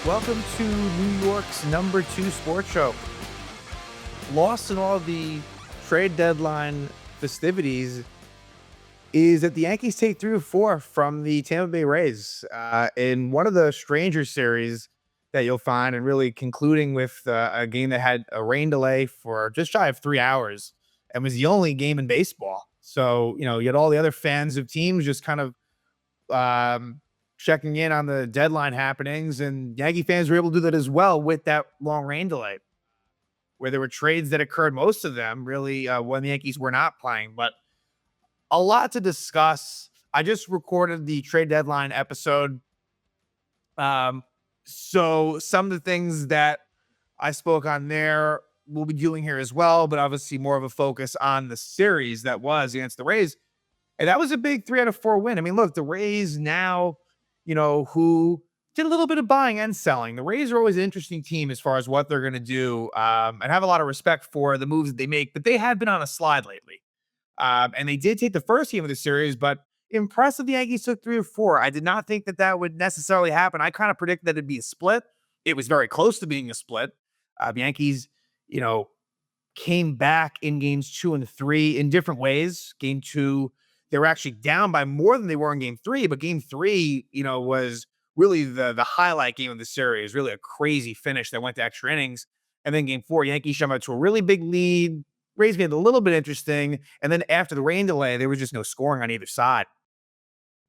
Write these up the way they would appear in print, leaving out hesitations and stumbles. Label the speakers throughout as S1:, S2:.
S1: Welcome to New York's #2 sports show. Lost in all the trade deadline festivities is that the Yankees take 3-4 from the Tampa Bay Rays in one of the stranger series that you'll find, and really concluding with a game that had a rain delay for just shy of 3 hours and was the only game in baseball. So, you had all the other fans of teams just kind of checking in on the deadline happenings, and Yankee fans were able to do that as well with that long rain delay, where there were trades that occurred, most of them really when the Yankees were not playing. But a lot to discuss. I just recorded the trade deadline episode. Um, so some of the things that I spoke on there we'll be doing here as well, but obviously more of a focus on the series that was against the Rays. And that was a big 3 out of 4 win. I mean, look, the Rays now, who did a little bit of buying and selling. The Rays are always an interesting team as far as what they're going to do, and have a lot of respect for the moves that they make, but they have been on a slide lately. And they did take the first game of the series, but impressive the Yankees took 3 or 4. I did not think that that would necessarily happen. I kind of predicted that it'd be a split. It was very close to being a split. The Yankees, you know, came back in games 2 and 3 in different ways. Game two, they were actually down by more than they were in game three, but game three, was really the highlight game of the series, really a crazy finish that went to extra innings. And then game four, Yankees jumped out to a really big lead. Rays made it a little bit interesting. And then after the rain delay, there was just no scoring on either side.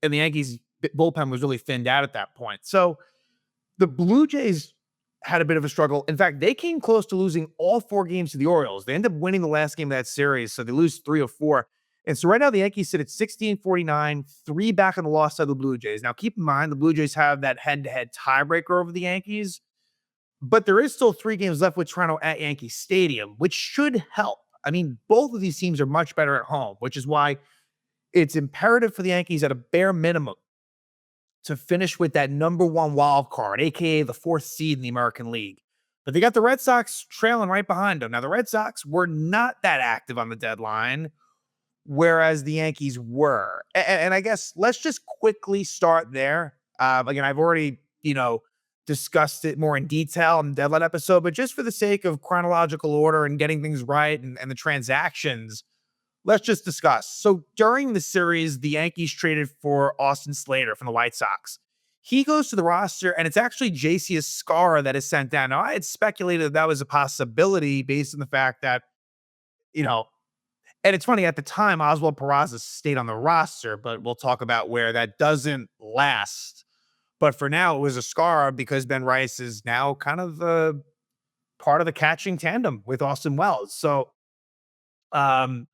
S1: And the Yankees bullpen was really thinned out at that point. So the Blue Jays had a bit of a struggle. In fact, they came close to losing all 4 games to the Orioles. They ended up winning the last game of that series, so they lose 3-4. And so right now the Yankees sit at 16-49, 3 back on the loss side of the Blue Jays. Now keep in mind the Blue Jays have that head-to-head tiebreaker over the Yankees, but there is still 3 games left with Toronto at Yankee Stadium, which should help. I mean, both of these teams are much better at home, which is why it's imperative for the Yankees at a bare minimum to finish with that #1 wild card, aka the 4th seed in the American League. But they got the Red Sox trailing right behind them. Now, the Red Sox were not that active on the deadline, whereas the Yankees were. And I guess let's just quickly start there. Again, I've already, discussed it more in detail in the deadline episode, but just for the sake of chronological order and getting things right and the transactions, let's just discuss. So during the series, the Yankees traded for Austin Slater from the White Sox. He goes to the roster, and it's actually JC Escarra that is sent down. Now, I had speculated that was a possibility based on the fact that, you know, and it's funny, at the time, Oswald Peraza stayed on the roster, but we'll talk about where that doesn't last. But for now, it was Escarra because Ben Rice is now kind of part of the catching tandem with Austin Wells. So, um,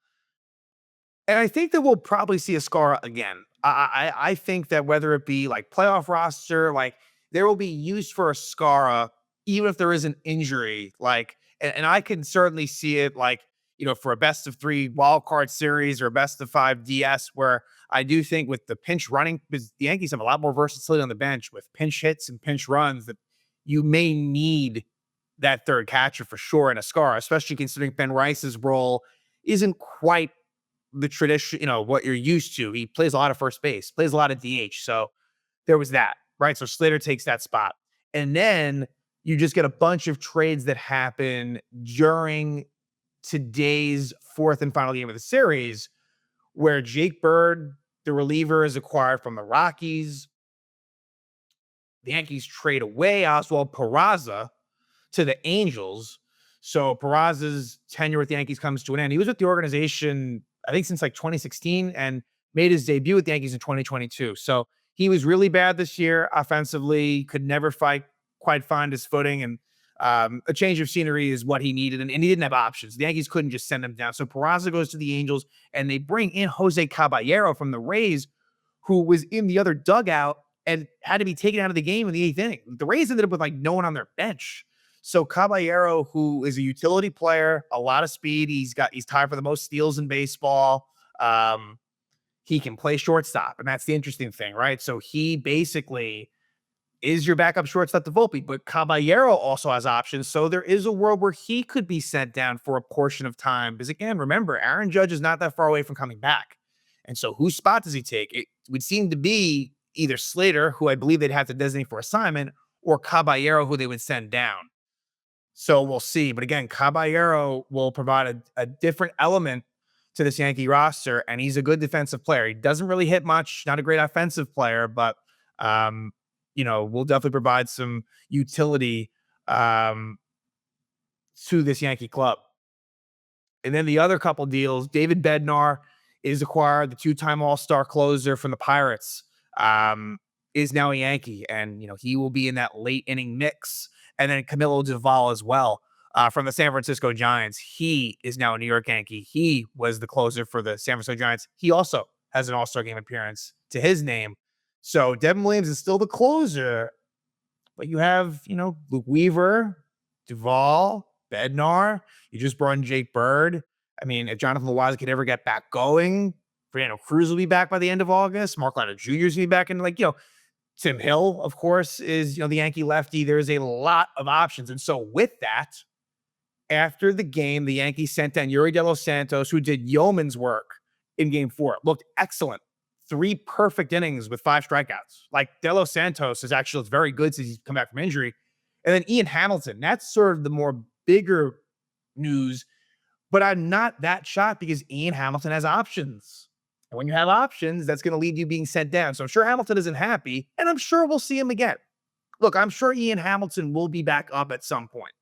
S1: and I think that we'll probably see Escarra again. I think that whether it be like playoff roster, like there will be use for Escarra, even if there is an injury. Like, and I can certainly see it like, for a best of 3 wild card series or a best of 5 DS, where I do think with the pinch running, because the Yankees have a lot more versatility on the bench with pinch hits and pinch runs, that you may need that third catcher for sure in Escarra, especially considering Ben Rice's role isn't quite the tradition, what you're used to. He plays a lot of first base, plays a lot of DH. So there was that, right? So Slater takes that spot. And then you just get a bunch of trades that happen during today's 4th and final game of the series, where Jake Bird, the reliever, is acquired from the Rockies. The Yankees trade away Oswald Peraza to the Angels. So Peraza's tenure with the Yankees comes to an end. He was with the organization, I think, since like 2016, and made his debut with the Yankees in 2022. So he was really bad this year offensively, could never quite find his footing, and a change of scenery is what he needed, and he didn't have options. The Yankees couldn't just send him down. So Peraza goes to the Angels, and they bring in Jose Caballero from the Rays, who was in the other dugout and had to be taken out of the game in the 8th inning. The Rays ended up with like no one on their bench. So Caballero, who is a utility player, a lot of speed, he's tied for the most steals in baseball. He can play shortstop, and that's the interesting thing, right? So he basically is your backup shortstop to Volpe, but Caballero also has options. So there is a world where he could be sent down for a portion of time. Because again, remember, Aaron Judge is not that far away from coming back. And so whose spot does he take? It would seem to be either Slater, who I believe they'd have to designate for assignment, or Caballero, who they would send down. So we'll see. But again, Caballero will provide a different element to this Yankee roster, and he's a good defensive player. He doesn't really hit much, not a great offensive player, but um, will definitely provide some utility um, to this Yankee club. And then the other couple deals, David Bednar is acquired, the two-time All-Star closer from the Pirates, is now a Yankee, and he will be in that late inning mix. And then Camilo Doval as well, from the San Francisco Giants. He is now a New York Yankee. He was the closer for the San Francisco Giants. He also has an All-Star game appearance to his name. So Devin Williams is still the closer, but you have, Luke Weaver, Duvall, Bednar. You just brought in Jake Bird. I mean, if Jonathan Loaiza could ever get back going, Fernando Cruz will be back by the end of August. Mark Leonard Jr. is going to be back. And Tim Hill, of course, is, the Yankee lefty. There's a lot of options. And so with that, after the game, the Yankees sent down Yuri De Los Santos, who did yeoman's work in game 4. Looked excellent. 3 perfect innings with 5 strikeouts. Like, De Los Santos is actually looked very good since he's come back from injury. And then Ian Hamilton, that's sort of the more bigger news, but I'm not that shocked because Ian Hamilton has options. And when you have options, that's going to lead you being sent down. So I'm sure Hamilton isn't happy, and I'm sure we'll see him again. Look, I'm sure Ian Hamilton will be back up at some point.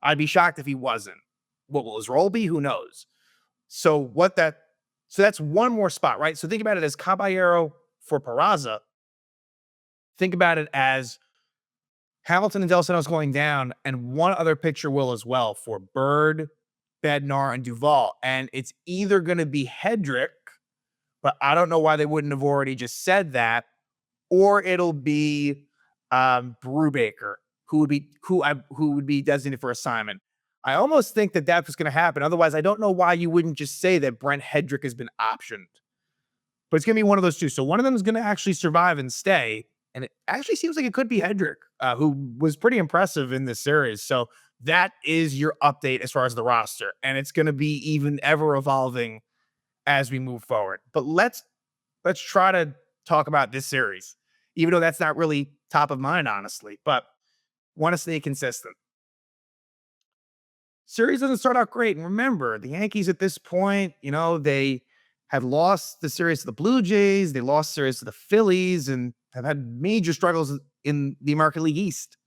S1: I'd be shocked if he wasn't. What will his role be? Who knows? So that's one more spot, right? So think about it as Caballero for Peraza. Think about it as Hamilton and Del Santos going down, and one other pitcher will as well for Bird, Bednar, and Duvall. And it's either going to be Hedrick, but I don't know why they wouldn't have already just said that, or it'll be Brubaker, who would be designated for assignment. I almost think that that's what's going to happen. Otherwise, I don't know why you wouldn't just say that Brent Hedrick has been optioned. But it's going to be one of those two. So one of them is going to actually survive and stay. And it actually seems like it could be Hedrick, who was pretty impressive in this series. So that is your update as far as the roster. And it's going to be even ever evolving as we move forward. But let's try to talk about this series, even though that's not really top of mind, honestly. But want to stay consistent. Series doesn't start out great. And remember, the Yankees at this point, they have lost the series to the Blue Jays. They lost the series to the Phillies and have had major struggles in the American League East.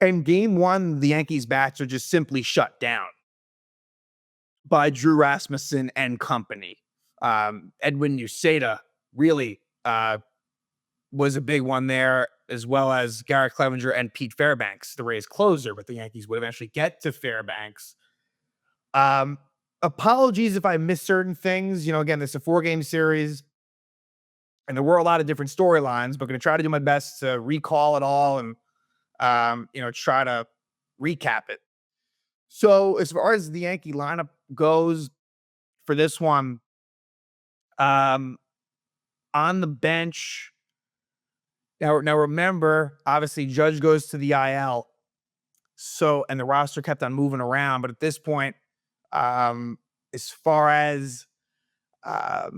S1: And game 1, the Yankees bats are just simply shut down by Drew Rasmussen and company. Edwin Uceta really was a big one there, as well as Garrett Clevenger and Pete Fairbanks, the Rays closer, but the Yankees would eventually get to Fairbanks. Apologies if I missed certain things. Again, this is a 4-game series, and there were a lot of different storylines, but I'm going to try to do my best to recall it all and, try to recap it. So as far as the Yankee lineup goes for this one, on the bench, now remember, obviously Judge goes to the IL. So, and the roster kept on moving around, but at this point, as far as I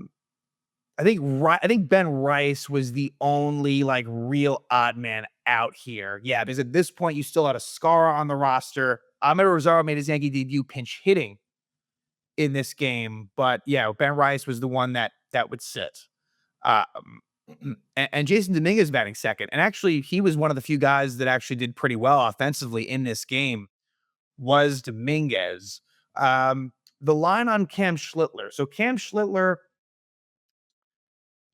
S1: think Ben Rice was the only real odd man out here. Yeah, because at this point you still had a Scara on the roster. Ahmed Rosario made his Yankee debut pinch hitting in this game, but yeah, Ben Rice was the one that would sit. And Jason Dominguez batting second. And actually, he was one of the few guys that actually did pretty well offensively in this game was Dominguez. The line on Cam Schlittler. So Cam Schlittler,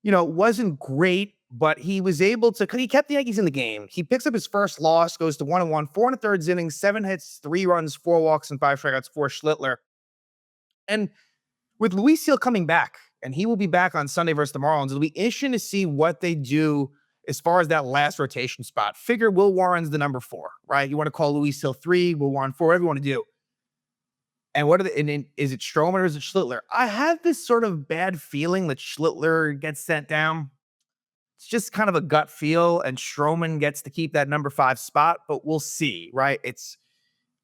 S1: wasn't great, but he was able to, he kept the Yankees in the game. He picks up his first loss, goes to 1-1, 4 1/3 innings, 7 hits, 3 runs, 4 walks, and 5 strikeouts for Schlittler. And with Luis Seal coming back, and he will be back on Sunday versus the Marlins, it'll be interesting to see what they do as far as that last rotation spot. Figure Will Warren's the number 4, right? You want to call Luis Seal 3, Will Warren 4, whatever you want to do. And is it Stroman or is it Schlittler? I have this sort of bad feeling that Schlittler gets sent down. It's just kind of a gut feel, and Stroman gets to keep that number 5 spot, but we'll see, right?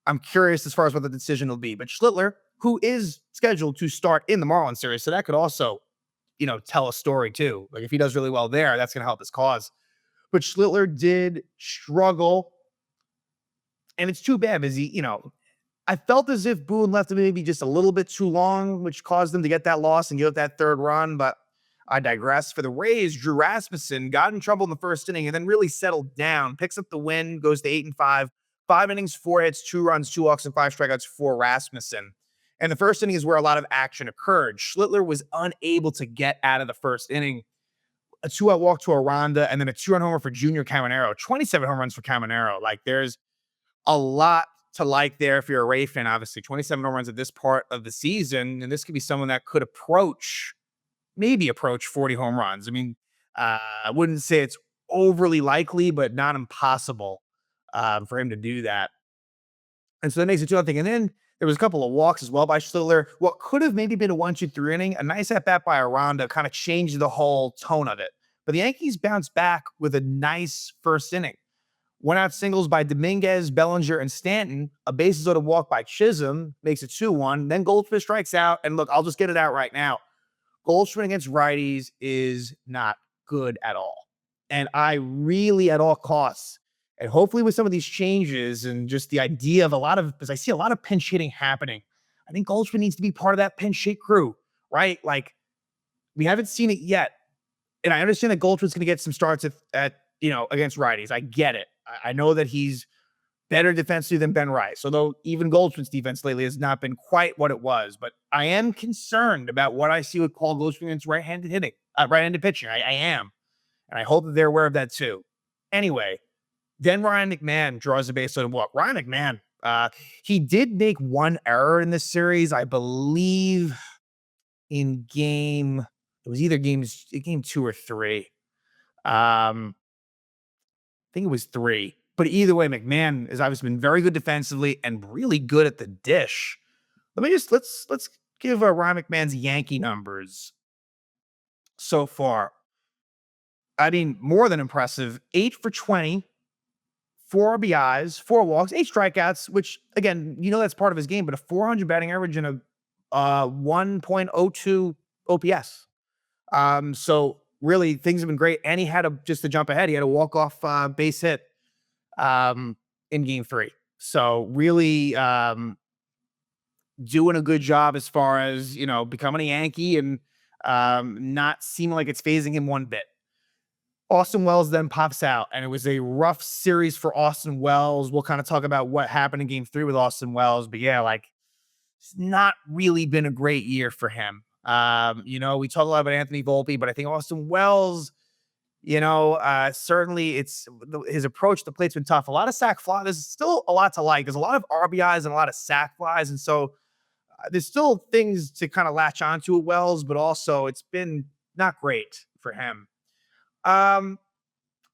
S1: I'm curious as far as what the decision will be. But Schlittler, who is scheduled to start in the Marlins series, so that could also, tell a story too. Like if he does really well there, that's going to help his cause. but Schlittler did struggle, and it's too bad because I felt as if Boone left him maybe just a little bit too long, which caused them to get that loss and give up that third run. But I digress. For the Rays, Drew Rasmussen got in trouble in the first inning and then really settled down, picks up the win, goes to 8-5, 5 innings, 4 hits, 2 runs, 2 walks, and 5 strikeouts for Rasmussen. And the first inning is where a lot of action occurred. Schlittler was unable to get out of the first inning. A 2-out walk to Aranda, and then a 2-run homer for Junior Caminero. 27 home runs for Caminero. Like, there's a lot to like there if you're a Ray fan, obviously. 27 home runs at this part of the season, and this could be someone that could maybe approach 40 home runs. I mean, I wouldn't say it's overly likely, but not impossible for him to do that. And so that makes it 2-0 thing. And then there was a couple of walks as well by Schlittler. What could have maybe been a 1-2-3 inning, a nice at bat by Aranda kind of changed the whole tone of it. But the Yankees bounced back with a nice first inning. 1-out singles by Dominguez, Bellinger, and Stanton. A bases loaded walk by Chisholm makes it 2-1. Then Goldschmidt strikes out. And look, I'll just get it out right now. Goldschmidt against righties is not good at all. And I really, at all costs, and hopefully with some of these changes and just the idea of because I see a lot of pinch hitting happening, I think Goldschmidt needs to be part of that pinch hit crew, right? Like, we haven't seen it yet. And I understand that Goldschmidt's going to get some starts against righties. I get it. I know that he's better defensively than Ben Rice, although even Goldschmidt's defense lately has not been quite what it was. But I am concerned about what I see with Paul Goldschmidt's right-handed pitching. I am. And I hope that they're aware of that too. Anyway, then Ryan McMahon draws a base loaded walk. Ryan McMahon, he did make one error in this series, I believe, it was either game 2 or 3. I think it was 3. But either way, McMahon has obviously been very good defensively and really good at the dish. Let's give Ryan McMahon's Yankee numbers so far. I mean, more than impressive. 8 for 20, 4 RBIs, 4 walks, 8 strikeouts, which, again, that's part of his game, but a 400 batting average and a 1.02 OPS. So really, things have been great. And he had just to jump ahead, he had a walk-off base hit in game 3. So really doing a good job as far as, becoming a Yankee and not seeming like it's phasing him one bit. Austin Wells then pops out, and it was a rough series for Austin Wells. We'll kind of talk about what happened in game 3 with Austin Wells, but yeah, it's not really been a great year for him. We talk a lot about Anthony Volpe, but I think Austin Wells, certainly his approach to the plate's been tough. A lot of sac fly. There's still a lot to like. There's a lot of RBIs and a lot of sac flies, and so there's still things to kind of latch onto at Wells, but also it's been not great for him.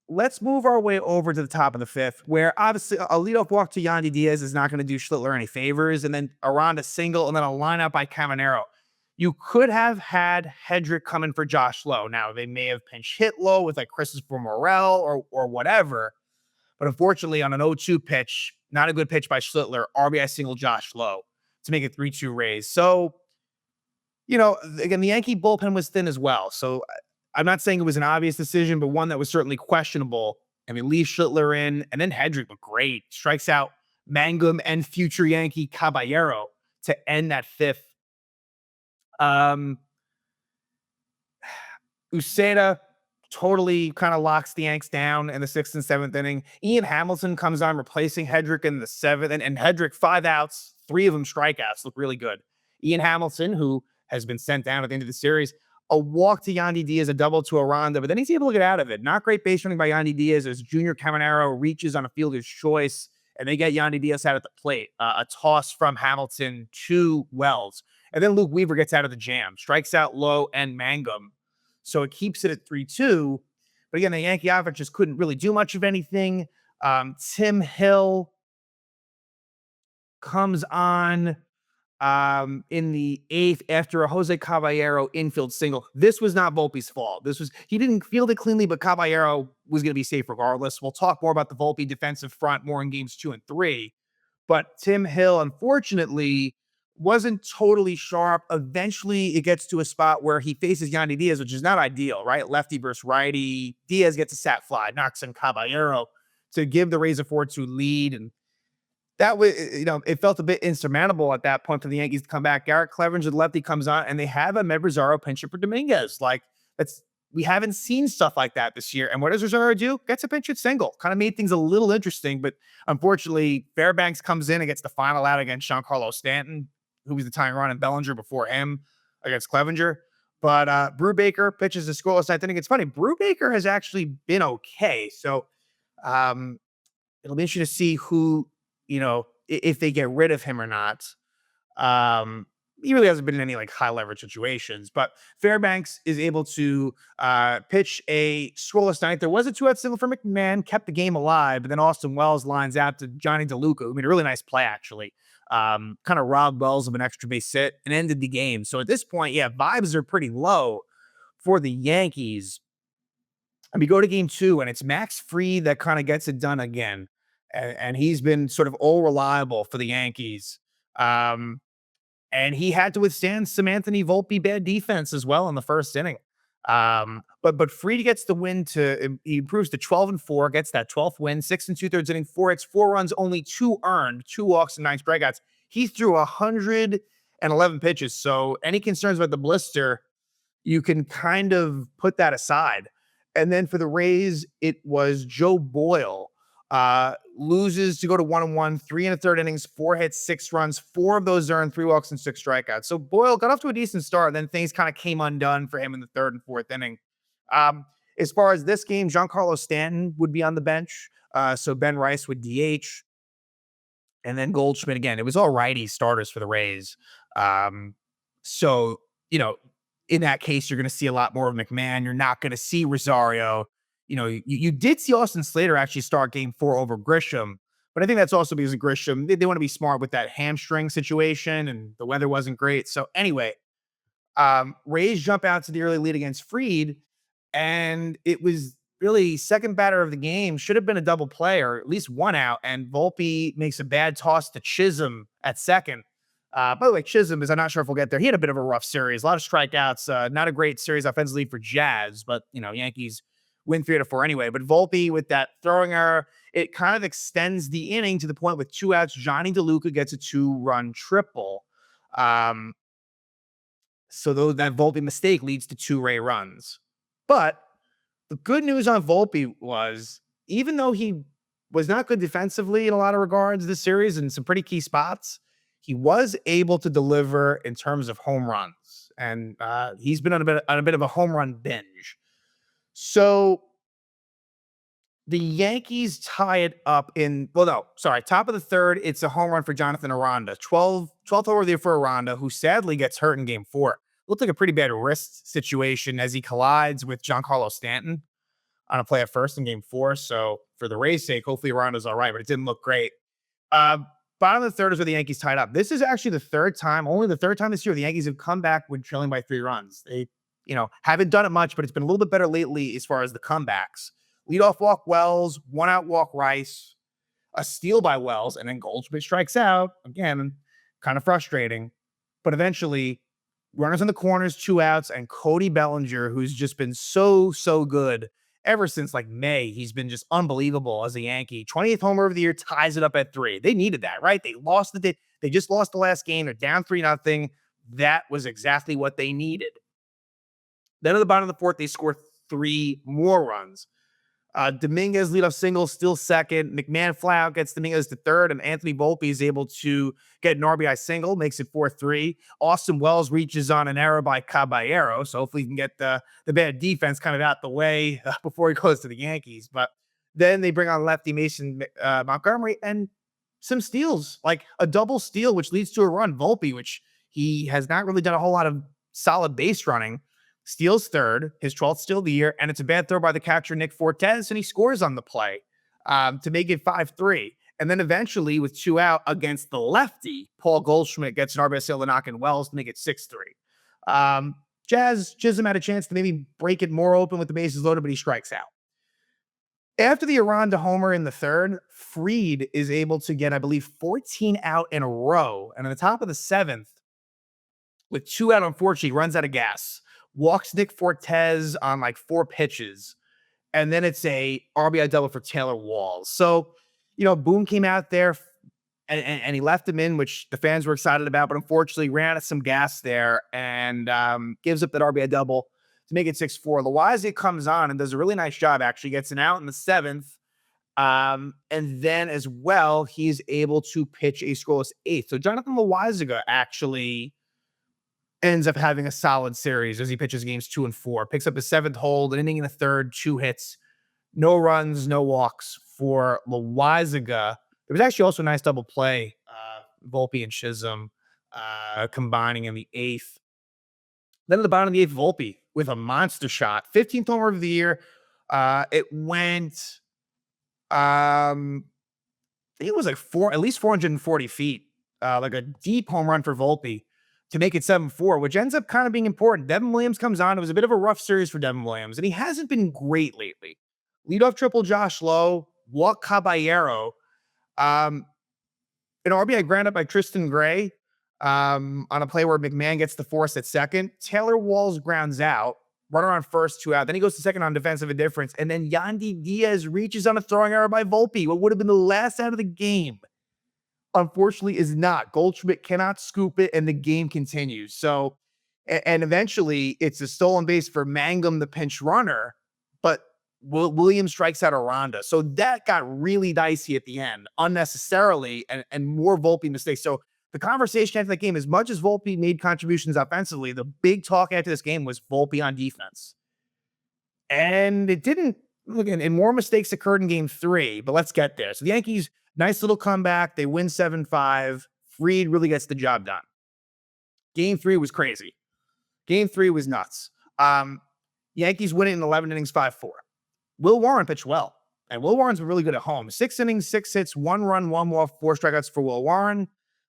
S1: Let's move our way over to the top of the 5th, where obviously a leadoff walk to Yandy Diaz is not going to do Schlittler any favors, and then Aranda single, and then a lineup by Caminero. You could have had Hedrick come in for Josh Lowe. Now, they may have pinch hit Lowe with Christopher Morel or whatever, but unfortunately on an 0-2 pitch, not a good pitch by Schlittler, RBI single Josh Lowe to make it 3-2 Rays. So, again, the Yankee bullpen was thin as well. So I'm not saying it was an obvious decision, but one that was certainly questionable. I mean, leave Schlittler in, and then Hedrick looked great. Strikes out Mangum and future Yankee Caballero to end that 5th. Uceda totally kind of locks the Yanks down in the 6th and 7th inning. Ian Hamilton comes on replacing Hedrick in the 7th, and Hedrick 5 outs, 3 of them strikeouts, look really good. Ian Hamilton, who has been sent down at the end of the series, a walk to Yandy Diaz, a double to Aranda, but then he's able to get out of it. Not great base running by Yandy Diaz as Junior Caminero reaches on a fielder's choice, and they get Yandy Diaz out at the plate. A toss from Hamilton to Wells. And then Luke Weaver gets out of the jam, strikes out Lowe and Mangum. So it keeps it at 3-2. But again, the Yankee offense just couldn't really do much of anything. Tim Hill comes on in the 8th after a Jose Caballero infield single. This was not Volpe's fault. He didn't field it cleanly, but Caballero was going to be safe regardless. We'll talk more about the Volpe defensive front more in games 2 and 3. But Tim Hill, unfortunately, wasn't totally sharp. Eventually, it gets to a spot where he faces Yandy Diaz, which is not ideal, right? Lefty versus righty. Diaz gets a sat fly, knocks in Caballero to give the Rays a 4-2 lead. And that was, it felt a bit insurmountable at that point for the Yankees to come back. Garrett Clevenger, the lefty, comes on, and they have a Rosario pincher for Dominguez. Like, that's we haven't seen stuff like that this year. And what does Rosario do? Gets a pinch hit single. Kind of made things a little interesting, but unfortunately, Fairbanks comes in and gets the final out against Giancarlo Stanton, who was the tying run, and Bellinger before him against Clevenger. But Brubaker pitches the scoreless ninth inning. It's funny, Brubaker has actually been okay. So um, it'll be interesting to see who, if they get rid of him or not. Um, he really hasn't been in any like high leverage situations, but Fairbanks is able to pitch a scoreless ninth. There was a 2-out single for McMahon, kept the game alive, but then Austin Wells lines out to Johnny DeLuca, who made a really nice play actually. Kind of robbed Wells of an extra base hit and ended the game. So at this point, yeah, vibes are pretty low for the Yankees. And we go to game two, and it's Max Fried that kind of gets it done again. And he's been sort of all reliable for the Yankees. Um, and he had to withstand some Anthony Volpe bad defense as well in the first inning. But Fried gets the win he improves to 12-4, gets that 12th win, 6 2/3 inning, 4 hits, 4 runs, only 2 earned, 2 walks, and 9 strikeouts. He threw 111 pitches. So any concerns about the blister, you can kind of put that aside. And then for the Rays, it was Joe Boyle. Loses to go to 1-1, 3 1/3 innings, 4 hits, 6 runs, 4 of those earned, 3 walks, and 6 strikeouts. So Boyle got off to a decent start. Then things kind of came undone for him in the third and fourth inning. Um, as far as this game, Giancarlo Stanton would be on the bench. So Ben Rice would DH. And then Goldschmidt again. It was all righty starters for the Rays. Um, so, you know, in that case, you're going to see a lot more of McMahon. You're not going to see Rosario. You did see Austin Slater actually start game four over Grisham, but I think that's also because of Grisham. They want to be smart with that hamstring situation, and the weather wasn't great. So anyway, Rays jump out to the early lead against Fried, and it was really second batter of the game. Should have been a double play or at least 1 out, and Volpe makes a bad toss to Chisholm at second. By the way, Chisholm I'm not sure if we'll get there. He had a bit of a rough series, a lot of strikeouts, not a great series offensively for Jazz, but Yankees win 3-4 anyway. But Volpe with that throwing error, it kind of extends the inning to the point with 2 outs. Johnny DeLuca gets a 2-run triple. So that Volpe mistake leads to 2 Ray runs. But the good news on Volpe was, even though he was not good defensively in a lot of regards this series in some pretty key spots, he was able to deliver in terms of home runs. And he's been on a bit of a home run binge. So the Yankees tie it up top of the third. It's a home run for Jonathan Aranda. 12th over there for Aranda, who sadly gets hurt in game four. Looked like a pretty bad wrist situation as he collides with Giancarlo Stanton on a play at first in game four. So for the Rays' sake, hopefully Aranda's all right, but it didn't look great. Bottom of the third is where the Yankees tied up. This is actually only the third time this year the Yankees have come back when trailing by 3 runs. They, haven't done it much, but it's been a little bit better lately as far as the comebacks. Leadoff walk Wells, 1-out walk Rice, a steal by Wells, and then Goldschmidt strikes out. Again, kind of frustrating. But eventually, runners in the corners, 2 outs, and Cody Bellinger, who's just been so good ever since like May. He's been just unbelievable as a Yankee. 20th homer of the year, ties it up at 3. They needed that, right? They just lost the last game. They're down 3-0. That was exactly what they needed. Then at the bottom of the fourth, they score 3 more runs. Dominguez leadoff single, still second. McMahon fly out gets Dominguez to third, and Anthony Volpe is able to get an RBI single, makes it 4-3. Austin Wells reaches on an error by Caballero, so hopefully he can get the bad defense kind of out the way before he goes to the Yankees. But then they bring on lefty Mason Montgomery and some steals, like a double steal, which leads to a run. Volpe, which he has not really done a whole lot of solid base running, steals third, his 12th steal of the year, and it's a bad throw by the catcher, Nick Fortes, and he scores on the play to make it 5-3. And then eventually, with 2 out against the lefty, Paul Goldschmidt gets an RBI single to knock in Wells to make it 6-3. Chisholm had a chance to maybe break it more open with the bases loaded, but he strikes out. After the Aranda homer in the third, Fried is able to get, I believe, 14 out in a row. And on the top of the seventh, with 2 out, unfortunately, runs out of gas, walks Nick Fortes on like 4 pitches, and then it's a RBI double for Taylor Walls. So, Boone came out there and he left him in, which the fans were excited about, but unfortunately ran out of some gas there and gives up that RBI double to make it 6-4. Loizier comes on and does a really nice job, actually, gets an out in the seventh. And then as well, he's able to pitch a scoreless eighth. So Jonathan Loizier actually ends up having a solid series as he pitches games 2 and 4, picks up his seventh hold, an inning in the third, 2 hits, no runs, no walks for Loizier. There was actually also a nice double play, Volpe and Chisholm combining in the eighth. Then at the bottom of the eighth, Volpe with a monster shot, 15th homer of the year. It went, I think it was like at least 440 feet, like a deep home run for Volpe to make it 7-4, which ends up kind of being important. Devin Williams comes on. It was a bit of a rough series for Devin Williams, and he hasn't been great lately. Leadoff triple Josh Lowe, walk Caballero, an RBI ground up by Tristan Gray on a play where McMahon gets the force at second. Taylor Walls grounds out, runner on first, 2 out. Then he goes to second on defensive indifference, and then Yandy Diaz reaches on a throwing error by Volpe, what would have been the last out of the game. Unfortunately, is not. Goldschmidt cannot scoop it, and the game continues. So, and eventually, it's a stolen base for Mangum, the pinch runner, but Williams strikes out Aranda. So that got really dicey at the end, unnecessarily, and more Volpe mistakes. So the conversation after that game, as much as Volpe made contributions offensively, the big talk after this game was Volpe on defense. And it didn't. Look, and more mistakes occurred in game 3, but let's get there. So the Yankees, nice little comeback. They win 7-5. Fried really gets the job done. Game 3 was crazy. Game 3 was nuts. Yankees win it in 11 innings, 5-4. Will Warren pitched well, and Will Warren's been really good at home. 6 innings, 6 hits, 1 run, 1 walk, 4 strikeouts for Will Warren.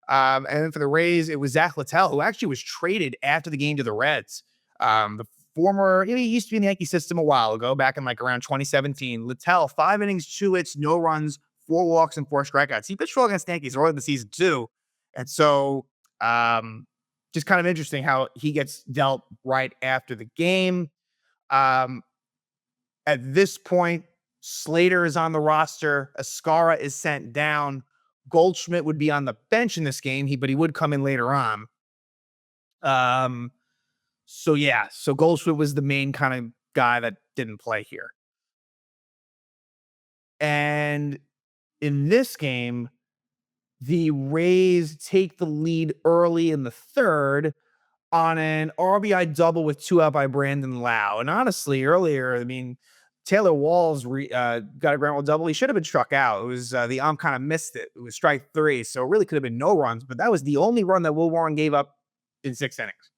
S1: And then for the Rays, it was Zach Littell, who actually was traded after the game to the Reds. The former, he used to be in the Yankee system a while ago, back in like around 2017. Littell, 5 innings, 2 hits, no runs, 4 walks, and 4 strikeouts. He pitched well against the Yankees early in the season too. And so just kind of interesting how he gets dealt right after the game. At this point, Slater is on the roster. Escara is sent down. Goldschmidt would be on the bench in this game, but he would come in later on. So Goldschmidt was the main kind of guy that didn't play here. And in this game, the Rays take the lead early in the third on an RBI double with 2 out by Brandon Lau. And honestly, earlier, I mean, Taylor Walls got a ground ball double. He should have been struck out. It was the ump kind of missed it. It was strike 3, so it really could have been no runs. But that was the only run that Will Warren gave up in 6 innings.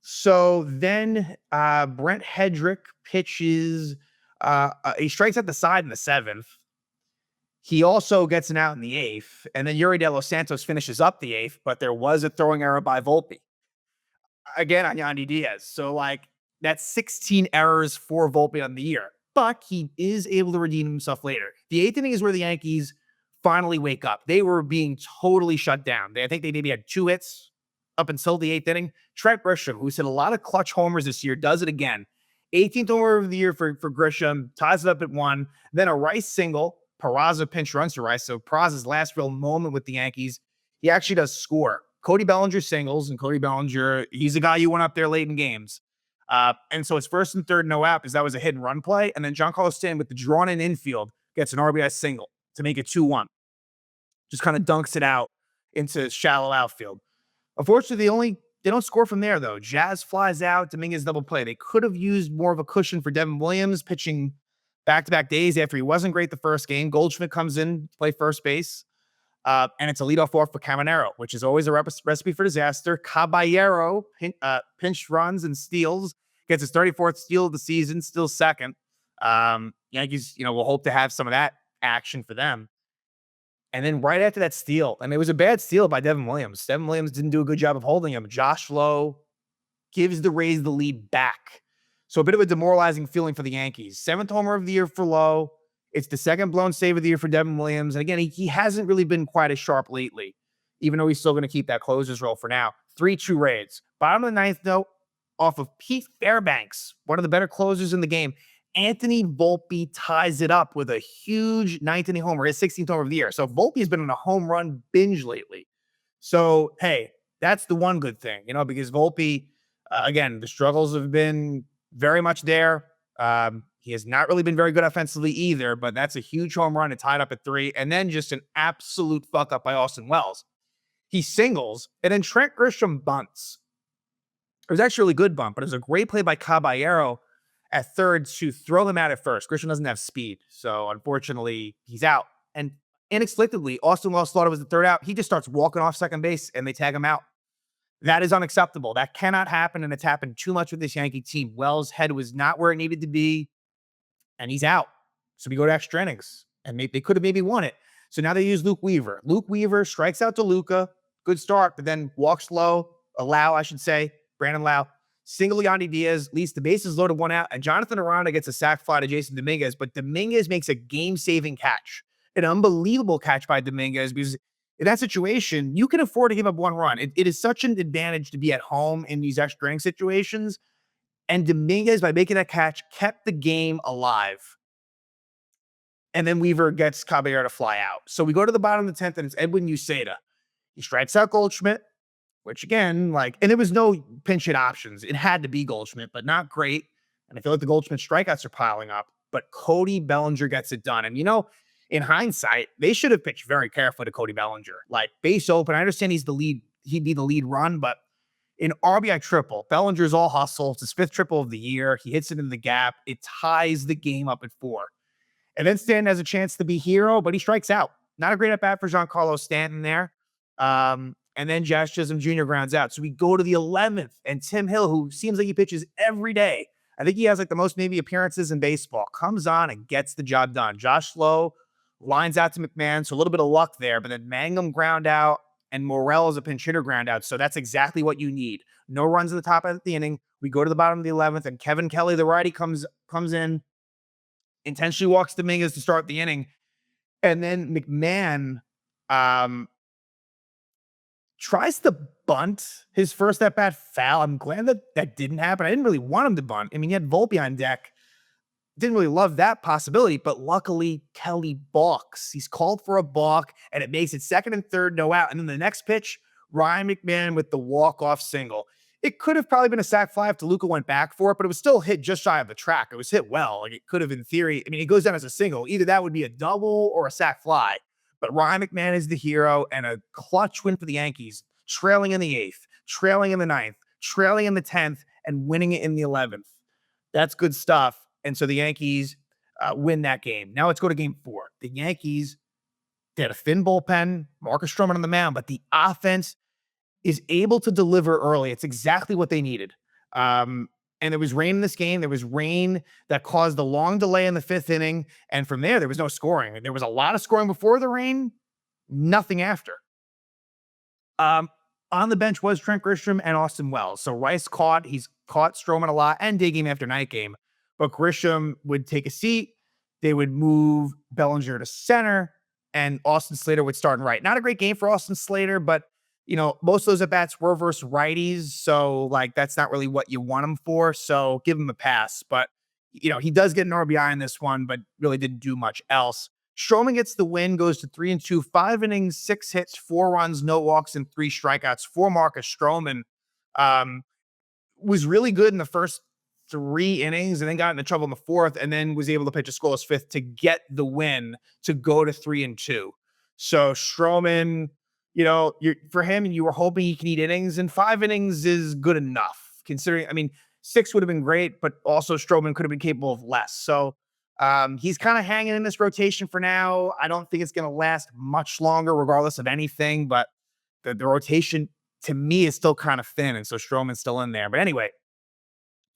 S1: So then Brent Hedrick pitches. He strikes at the side in the 7th. He also gets an out in the 8th. And then Yuri De Los Santos finishes up the 8th, but there was a throwing error by Volpe. Again on Yandy Diaz. So, like, that's 16 errors for Volpe on the year. But he is able to redeem himself later. The 8th inning is where the Yankees finally wake up. They were being totally shut down. I think they maybe had 2 hits up until the 8th inning. Trent Grisham, who's hit a lot of clutch homers this year, does it again. 18th homer of the year for Grisham, ties it up at 1. Then a Rice single. Peraza pinch runs to Rice. So Peraza's last real moment with the Yankees, he actually does score. Cody Bellinger singles, and Cody Bellinger, he's a guy you want up there late in games. And so it's 1st and 3rd, no out, because that was a hit and run play. And then Giancarlo Stanton with the drawn-in infield gets an RBI single to make it 2-1. Just kind of dunks it out into shallow outfield. Unfortunately, they don't score from there, though. Jazz flies out. Dominguez double play. They could have used more of a cushion for Devin Williams, pitching back-to-back days after he wasn't great the first game. Goldschmidt comes in to play first base. And it's a leadoff walk for Caminero, which is always a recipe for disaster. Caballero pinch runs and steals, gets his 34th steal of the season, still second. Yankees, will hope to have some of that action for them. And then right after that steal, and it was a bad steal by Devin Williams. Devin Williams didn't do a good job of holding him. Josh Lowe gives the Rays the lead back. So a bit of a demoralizing feeling for the Yankees. Seventh homer of the year for Lowe. It's the second blown save of the year for Devin Williams. And again, he hasn't really been quite as sharp lately, even though he's still going to keep that closer's role for now. 3-2 Raids. Bottom of the ninth, though, off of Pete Fairbanks, one of the better closers in the game. Anthony Volpe ties it up with a huge ninth inning homer, his 16th homer of the year. So Volpe has been on a home run binge lately. So, hey, that's the one good thing, because Volpe, again, the struggles have been very much there. He has not really been very good offensively either, but that's a huge home run. It tied up at 3. And then just an absolute fuck up by Austin Wells. He singles, and then Trent Grisham bunts. It was actually a really good bunt, but it was a great play by Caballero at third to throw him out at first. Grisham doesn't have speed, so unfortunately, he's out. And inexplicably, Austin Wells thought it was the third out. He just starts walking off second base, and they tag him out. That is unacceptable. That cannot happen, and it's happened too much with this Yankee team. Wells' head was not where it needed to be, and he's out. So we go to extra innings, and they could have maybe won it. So now they use Luke Weaver. Luke Weaver strikes out DeLuca. Good start, but then walks low. Brandon Lau. Single Yandy Diaz, leads the bases loaded, 1 out, and Jonathan Aranda gets a sac fly to Jason Dominguez, but Dominguez makes a game-saving catch. An unbelievable catch by Dominguez, because in that situation, you can afford to give up 1 run. It is such an advantage to be at home in these extra inning situations, and Dominguez, by making that catch, kept the game alive. And then Weaver gets Caballero to fly out. So we go to the bottom of the 10th, and it's Edwin Uceda. He strikes out Goldschmidt, which again, and there was no pinch hit options. It had to be Goldschmidt, but not great. And I feel like the Goldschmidt strikeouts are piling up. But Cody Bellinger gets it done. And in hindsight, they should have pitched very carefully to Cody Bellinger. Base open. I understand he'd be the lead run, but in RBI triple, Bellinger's all hustle. It's his 5th triple of the year. He hits it in the gap. It ties the game up at 4. And then Stanton has a chance to be hero, but he strikes out. Not a great at bat for Giancarlo Stanton there. And then Josh Chisholm Jr. grounds out. So we go to the 11th, and Tim Hill, who seems like he pitches every day, I think he has the most maybe appearances in baseball, comes on and gets the job done. Josh Lowe lines out to McMahon, so a little bit of luck there, but then Mangum ground out, and Morel is a pinch hitter ground out. So that's exactly what you need. No runs at the top of the inning. We go to the bottom of the 11th, and Kevin Kelly, the righty, comes in, intentionally walks Dominguez to start the inning. And then McMahon tries to bunt his first at-bat foul. I'm glad that didn't happen. I didn't really want him to bunt. I mean, he had Volpe on deck. Didn't really love that possibility, but luckily, Kelly balks. He's called for a balk, and it makes it second and third, no out. And then the next pitch, Ryan McMahon with the walk-off single. It could have probably been a sac fly if DeLuca went back for it, but it was still hit just shy of the track. It was hit well. It could have, in theory, it goes down as a single. Either that would be a double or a sac fly. But Ryan McMahon is the hero, and a clutch win for the Yankees, trailing in the 8th, trailing in the 9th, trailing in the 10th, and winning it in the 11th. That's good stuff. And so the Yankees win that game. Now let's go to game 4. The Yankees, they had a thin bullpen, Marcus Stroman on the mound, but the offense is able to deliver early. It's exactly what they needed. And there was rain in this game. There was rain that caused the long delay in the 5th inning. And from there was no scoring. There was a lot of scoring before the rain, nothing after. On the bench was Trent Grisham and Austin Wells. So Rice he's caught Stroman a lot and day game after night game. But Grisham would take a seat. They would move Bellinger to center, and Austin Slater would start in right. Not a great game for Austin Slater, but most of those at-bats were versus righties, so that's not really what you want him for, so give him a pass. But, he does get an RBI in this one, but really didn't do much else. Stroman gets the win, goes to 3-2, 5 innings, 6 hits, 4 runs, no walks, and 3 strikeouts for Marcus Stroman. Was really good in the first 3 innings and then got into trouble in the 4th, and then was able to pitch a scoreless 5th to get the win to go to 3-2. So Stroman, for him, you were hoping he can eat innings, and 5 innings is good enough considering, 6 would have been great, but also Stroman could have been capable of less. So he's kind of hanging in this rotation for now. I don't think it's going to last much longer, regardless of anything, but the rotation to me is still kind of thin. And so Stroman's still in there. But anyway,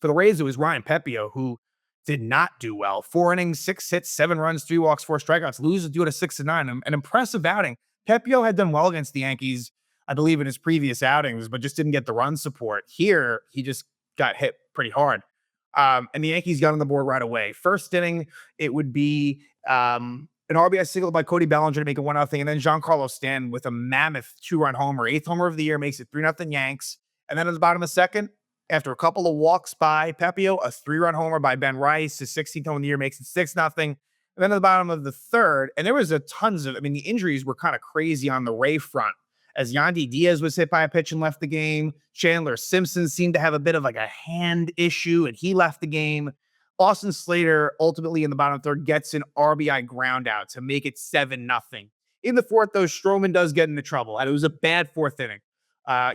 S1: for the Rays, it was Ryan Pepio who did not do well. 4 innings, 6 hits, 7 runs, 3 walks, 4 strikeouts, loses due to 6-9. An impressive outing. Pepio had done well against the Yankees, I believe, in his previous outings, but just didn't get the run support. Here, he just got hit pretty hard. And the Yankees got on the board right away. First inning, it would be an RBI single by Cody Bellinger to make it 1-0, and then Giancarlo Stanton with a mammoth 2-run homer, 8th homer of the year, makes it 3-0 Yanks. And then at the bottom of the second, after a couple of walks by Pepio, a 3-run homer by Ben Rice, his 16th home of the year, makes it 6-0. And then at the bottom of the third, and there was a tons of, I mean, the injuries were kind of crazy on the Ray front, as Yandy Diaz was hit by a pitch and left the game. Chandler Simpson seemed to have a bit of like a hand issue, and he left the game. Austin Slater ultimately in the bottom third gets an RBI ground out to make it 7-0. In the fourth, though, Stroman does get into trouble, and it was a bad fourth inning.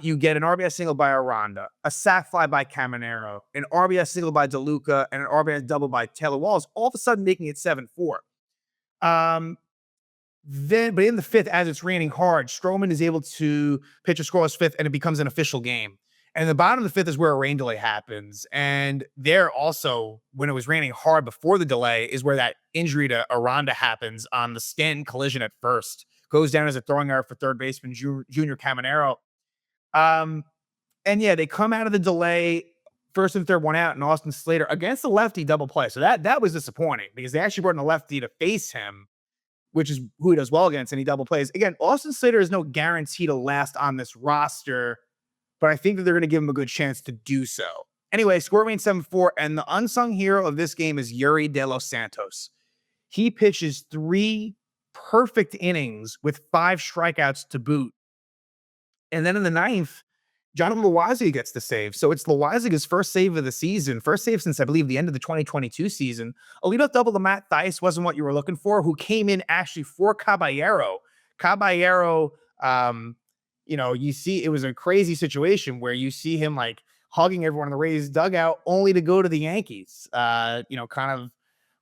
S1: You get an RBI single by Aranda, a sac fly by Caminero, an RBI single by DeLuca, and an RBI double by Taylor Walls, all of a sudden making it 7-4. But in the fifth, as it's raining hard, Stroman is able to pitch a scoreless fifth, and it becomes an official game. And the bottom of the fifth is where a rain delay happens. And there also, when it was raining hard before the delay, is where that injury to Aranda happens on the Stanton collision at first. Goes down as a throwing error for third baseman Junior Caminero. And yeah, they come out of the delay, first and third, one out, and Austin Slater against the lefty double play. So that was disappointing because they actually brought in a lefty to face him, which is who he does well against, and he double plays. Again, Austin Slater is no guarantee to last on this roster, but I think that they're going to give him a good chance to do so. Anyway, score remains 7-4, and the unsung hero of this game is Yuri De Los Santos. He pitches 3 perfect innings with 5 strikeouts to boot. And then in the ninth, Jonathan Loaisiga gets the save. So it's Loaiziga's first save of the season, first save since, I believe, the end of the 2022 season. A leadoff double to Matt Thaiss wasn't what you were looking for, who came in actually for Caballero. Caballero, you see it was a crazy situation where you see him like hugging everyone in the Rays dugout only to go to the Yankees, kind of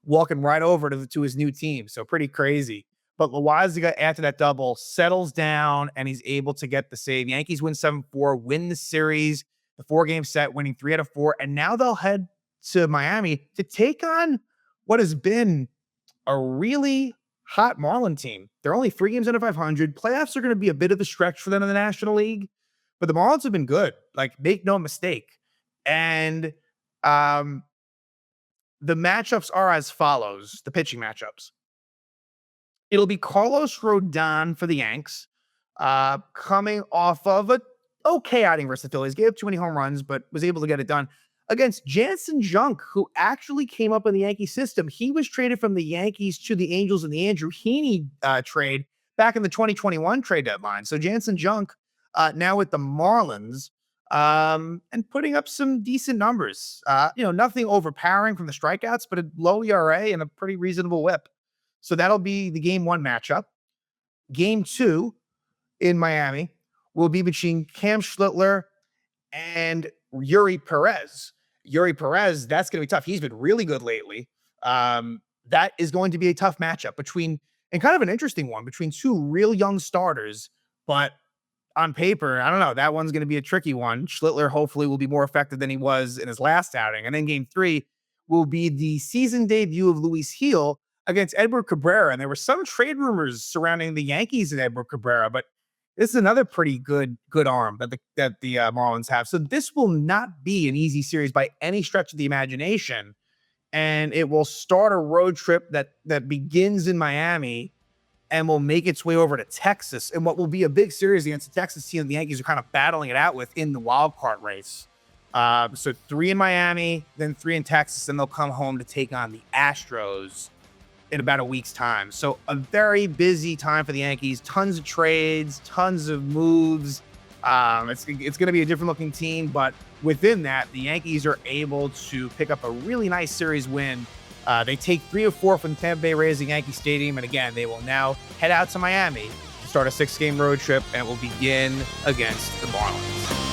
S1: walking right over to his new team. So pretty crazy. But Loaiziga, after that double, settles down and he's able to get the save. Yankees win 7-4, win the series, the 4-game set, winning 3 out of 4. And now they'll head to Miami to take on what has been a really hot Marlin team. They're only 3 games under 500. Playoffs are going to be a bit of a stretch for them in the National League, but the Marlins have been good. Like, make no mistake. And the matchups are as follows, the pitching matchups. It'll be Carlos Rodon for the Yanks, coming off of a okay outing versus the Phillies. Gave up too many home runs, but was able to get it done against Jansen Junk, who actually came up in the Yankee system. He was traded from the Yankees to the Angels in the Andrew Heaney trade back in the 2021 trade deadline. So Jansen Junk now with the Marlins and putting up some decent numbers. Nothing overpowering from the strikeouts, but a low ERA and a pretty reasonable whip. So that'll be the game 1 matchup. Game 2 in Miami will be between Cam Schlittler and Yuri Perez. Yuri Perez, that's going to be tough. He's been really good lately. That is going to be a tough matchup and kind of an interesting one, between 2 real young starters. But on paper, I don't know. That one's going to be a tricky one. Schlittler hopefully will be more effective than he was in his last outing. And then game 3 will be the season debut of Luis Gil against Edward Cabrera. And there were some trade rumors surrounding the Yankees and Edward Cabrera, but this is another pretty good arm that the Marlins have. So this will not be an easy series by any stretch of the imagination. And it will start a road trip that begins in Miami and will make its way over to Texas, and what will be a big series against the Texas team the Yankees are kind of battling it out with in the wild card race. So 3 in Miami, then 3 in Texas, and they'll come home to take on the Astros in about a week's time. So a very busy time for the Yankees. Tons of trades, tons of moves. It's going to be a different looking team, but within that, the Yankees are able to pick up a really nice series win. They take 3 of 4 from the Tampa Bay Rays at Yankee Stadium, and again, they will now head out to Miami to start a 6-game road trip, and it will begin against the Marlins.